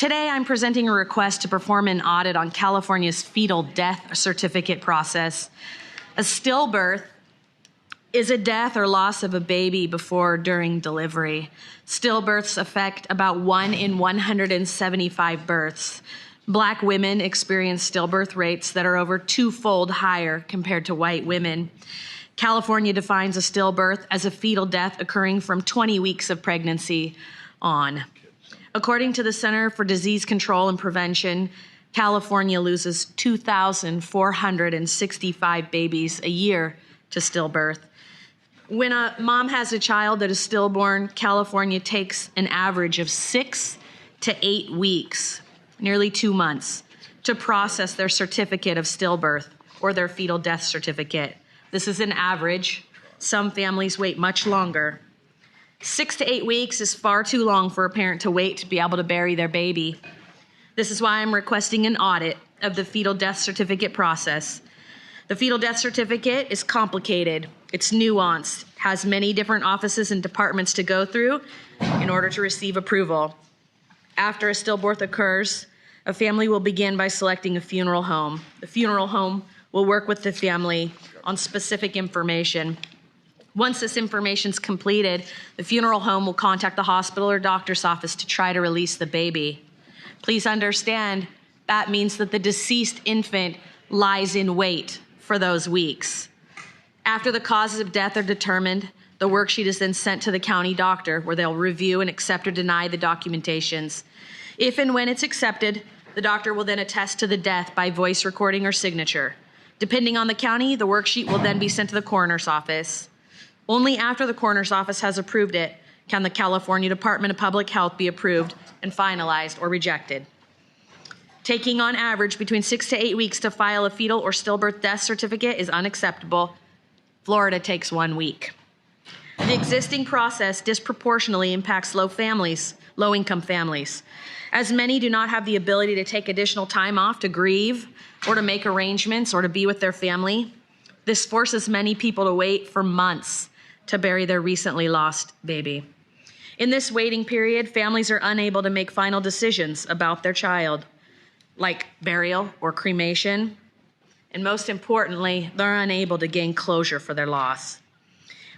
Today, I'm presenting a request to perform an audit on California's fetal death certificate process. A stillbirth is a death or loss of a baby before or during delivery. Stillbirths affect about 1 in 175 births. Black women experience stillbirth rates that are over 2-fold higher compared to white women. California defines a stillbirth as a fetal death occurring from 20 weeks of pregnancy on. According to the Center for Disease Control and Prevention, California loses 2,465 babies a year to stillbirth. When a mom has a child that is stillborn, California takes an average of 6 to 8 weeks, nearly 2 months, to process their certificate of stillbirth or their fetal death certificate. This is an average. Some families wait much longer. 6 to 8 weeks is far too long for a parent to wait to be able to bury their baby. This is why I'm requesting an audit of the fetal death certificate process. The fetal death certificate is complicated. It's nuanced, has many different offices and departments to go through in order to receive approval. After a stillbirth occurs, a family will begin by selecting a funeral home. The funeral home will work with the family on specific information. Once this information is completed, the funeral home will contact the hospital or doctor's office to try to release the baby. Please understand, that means that the deceased infant lies in wait for those weeks. After the causes of death are determined, the worksheet is then sent to the county doctor where they'll review and accept or deny the documentations. If and when it's accepted, the doctor will then attest to the death by voice recording or signature. Depending on the county, the worksheet will then be sent to the coroner's office. Only after the coroner's office has approved it can the California Department of Public Health be approved and finalized or rejected. Taking on average between 6 to 8 weeks to file a fetal or stillbirth death certificate is unacceptable. Florida takes 1 week. The existing process disproportionately impacts low-income families, as many do not have the ability to take additional time off to grieve or to make arrangements or to be with their family. This forces many people to wait for months to bury their recently lost baby. In this waiting period, families are unable to make final decisions about their child, like burial or cremation, and most importantly, they're unable to gain closure for their loss.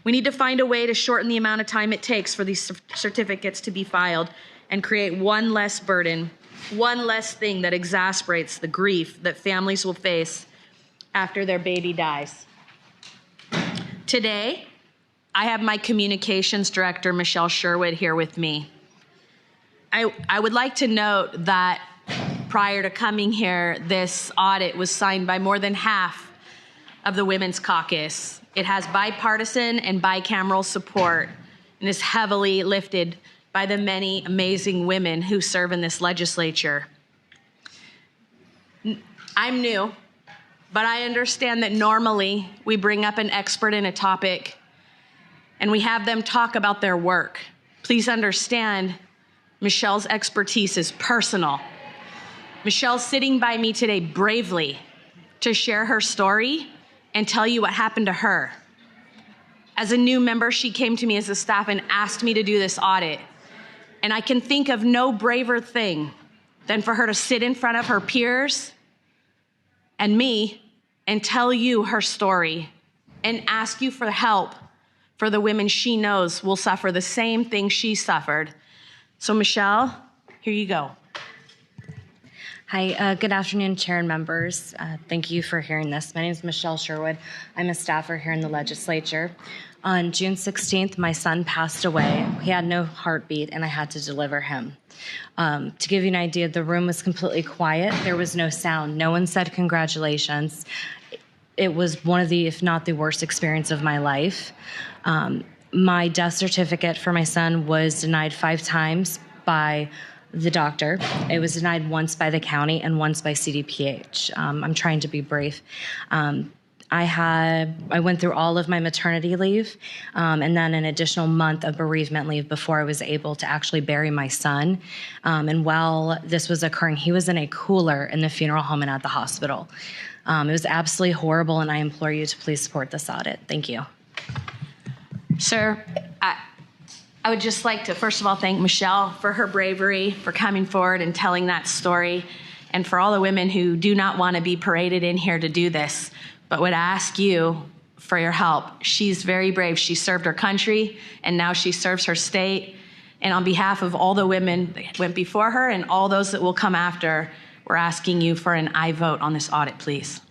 We need to find a way to shorten the amount of time it takes for these certificates to be filed and create one less burden, one less thing that exasperates the grief that families will face after their baby dies. Today, I have my communications director, Michelle Sherwood, here with me. I would like to note that prior to coming here, this audit was signed by more than half of the Women's Caucus. It has bipartisan and bicameral support and is heavily lifted by the many amazing women who serve in this legislature. I'm new, but I understand that normally we bring up an expert in a topic and we have them talk about their work. Please understand, Michelle's expertise is personal. Michelle's sitting by me today bravely to share her story and tell you what happened to her. As a new member, she came to me as a staff and asked me to do this audit. And I can think of no braver thing than for her to sit in front of her peers and me and tell you her story and ask you for help for the women she knows will suffer the same thing she suffered. So Michelle, here you go. Hi, good afternoon, Chair and members. Thank you for hearing this. My name is Michelle Sherwood. I'm a staffer here in the legislature. On June 16th, my son passed away. He had no heartbeat, and I had to deliver him. To give you an idea, the room was completely quiet. There was no sound. No one said congratulations. It was one of the, if not the worst experience of my life. My death certificate for my son was denied 5 times by the doctor. It was denied once by the county and once by CDPH. I'm trying to be brief. I went through all of my maternity leave and then an additional month of bereavement leave before I was able to actually bury my son. And while this was occurring, he was in a cooler in the funeral home and at the hospital. It was absolutely horrible, and I implore you to please support this audit. Thank you. Sir, I would just like to, first of all, thank Michelle for her bravery, for coming forward and telling that story, and for all the women who do not want to be paraded in here to do this, but would ask you for your help. She's very brave. She served her country, and now she serves her state. And on behalf of all the women that went before her and all those that will come after, we're asking you for an aye vote on this audit, please.